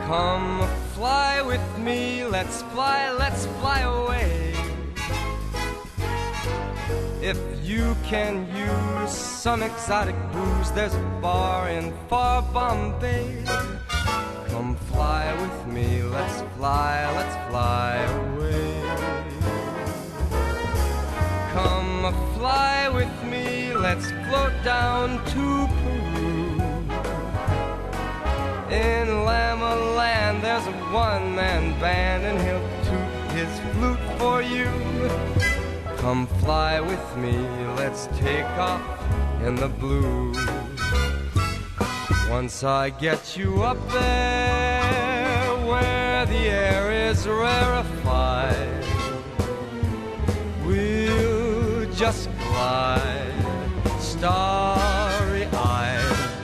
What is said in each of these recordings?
Come fly with me, let's fly away. If you can use some exotic booze, there's a bar in far Bombay. Come fly with me, let's fly away. Come fly with me, let's float down to Peru. In Lama Land there's a one-man band, and he'll toot his flute for you. Come fly with me, let's take off in the blue. Once I get you up there where the air is rarefied, we'll just glide starry-eyed.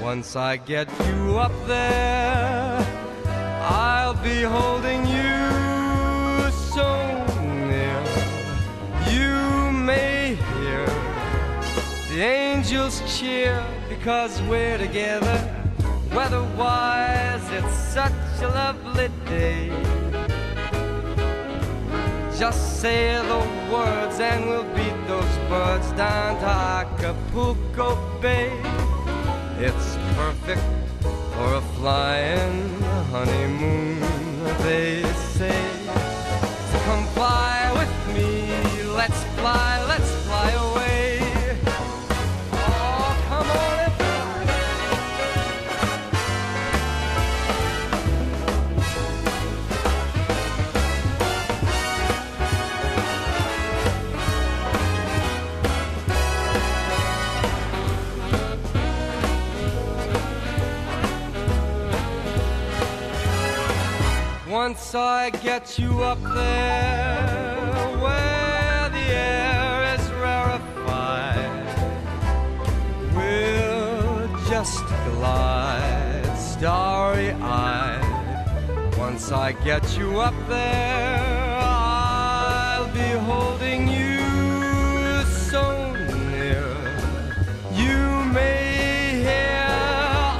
Once I get you up there, I'll be holding you so near. You may hear the angels cheer because we're together. Weather-wise, it's such a lovely day. Just say the words and we'll beat those birds down to Acapulco Bay. It's perfect for a flying honeymoon, they say. So come fly with me, let's fly away. Oh, come on and once I get you up there where the air is rarefied, we'll just glide starry-eyed. Once I get you up there, I'll be holding you so near. You may hear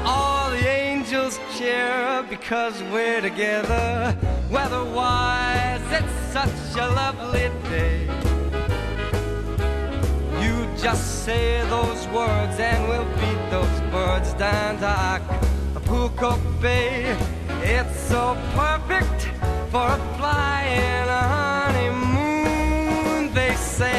all the angels cheer because we're together. Weather-wise, it's such a lovely day. You just say those words and we'll beat those birds down to Acapulco Bay. It's so perfect for a flying honeymoon, they say.